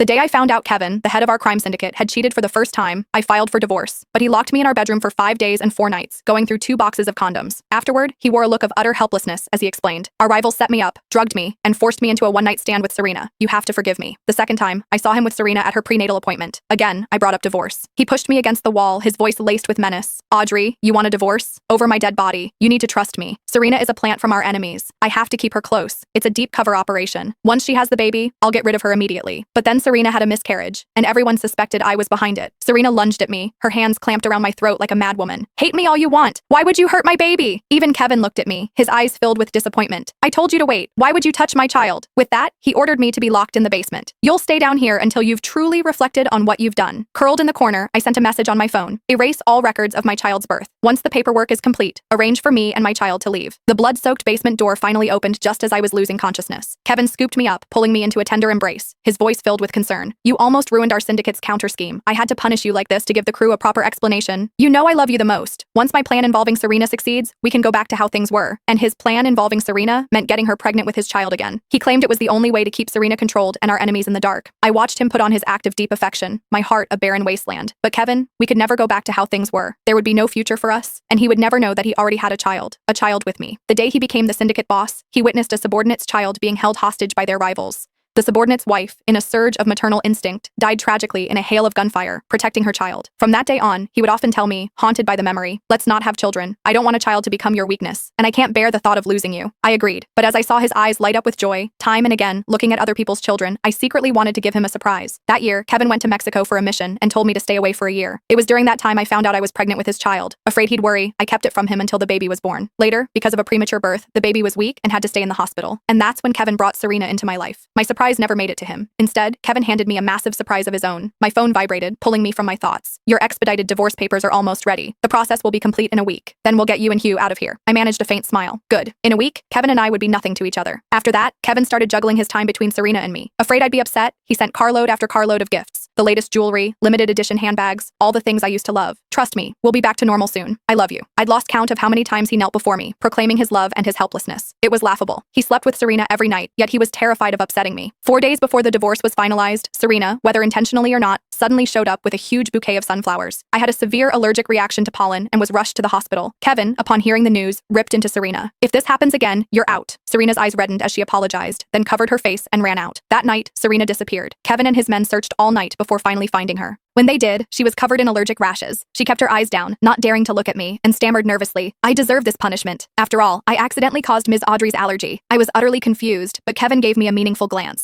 The day I found out Kevin, the head of our crime syndicate, had cheated for the first time, I filed for divorce. But he locked me in our bedroom for 5 days and 4 nights, going through 2 boxes of condoms. Afterward, he wore a look of utter helplessness as he explained. Our rival set me up, drugged me, and forced me into a one-night stand with Serena. You have to forgive me. The second time, I saw him with Serena at her prenatal appointment. Again, I brought up divorce. He pushed me against the wall, his voice laced with menace. Audrey, you want a divorce? Over my dead body. You need to trust me. Serena is a plant from our enemies. I have to keep her close. It's a deep cover operation. Once she has the baby, I'll get rid of her immediately. But then Serena had a miscarriage, and everyone suspected I was behind it. Serena lunged at me, her hands clamped around my throat like a madwoman. Hate me all you want. Why would you hurt my baby? Even Kevin looked at me, his eyes filled with disappointment. I told you to wait. Why would you touch my child? With that, he ordered me to be locked in the basement. You'll stay down here until you've truly reflected on what you've done. Curled in the corner, I sent a message on my phone. Erase all records of my child's birth. Once the paperwork is complete, arrange for me and my child to leave. The blood-soaked basement door finally opened just as I was losing consciousness. Kevin scooped me up, pulling me into a tender embrace, his voice filled with concern. You almost ruined our syndicate's counter scheme. I had to punish you like this to give the crew a proper explanation. You know I love you the most. Once my plan involving Serena succeeds, we can go back to how things were. And his plan involving Serena meant getting her pregnant with his child again. He claimed it was the only way to keep Serena controlled and our enemies in the dark. I watched him put on his act of deep affection, my heart a barren wasteland. But Kevin, we could never go back to how things were. There would be no future for us, and he would never know that he already had a child with me. The day he became the syndicate boss, he witnessed a subordinate's child being held hostage by their rivals. The subordinate's wife, in a surge of maternal instinct, died tragically in a hail of gunfire, protecting her child. From that day on, he would often tell me, haunted by the memory, let's not have children. I don't want a child to become your weakness, and I can't bear the thought of losing you. I agreed, but as I saw his eyes light up with joy, time and again, looking at other people's children, I secretly wanted to give him a surprise. That year, Kevin went to Mexico for a mission and told me to stay away for a year. It was during that time I found out I was pregnant with his child. Afraid he'd worry, I kept it from him until the baby was born. Later, because of a premature birth, the baby was weak and had to stay in the hospital. And that's when Kevin brought Serena into my life. My surprise never made it to him. Instead, Kevin handed me a massive surprise of his own. My phone vibrated, pulling me from my thoughts. Your expedited divorce papers are almost ready. The process will be complete in a week. Then we'll get you and Hugh out of here. I managed a faint smile. Good. In a week, Kevin and I would be nothing to each other. After that, Kevin started juggling his time between Serena and me. Afraid I'd be upset, he sent carload after carload of gifts. The latest jewelry, limited edition handbags, all the things I used to love. Trust me, we'll be back to normal soon. I love you. I'd lost count of how many times he knelt before me, proclaiming his love and his helplessness. It was laughable. He slept with Serena every night, yet he was terrified of upsetting me. 4 days before the divorce was finalized, Serena, whether intentionally or not, suddenly showed up with a huge bouquet of sunflowers. I had a severe allergic reaction to pollen and was rushed to the hospital. Kevin, upon hearing the news, ripped into Serena. If this happens again, you're out. Serena's eyes reddened as she apologized, then covered her face and ran out. That night, Serena disappeared. Kevin and his men searched all night before finally finding her. When they did, she was covered in allergic rashes. She kept her eyes down, not daring to look at me, and stammered nervously, I deserve this punishment. After all, I accidentally caused Ms. Audrey's allergy. I was utterly confused, but Kevin gave me a meaningful glance.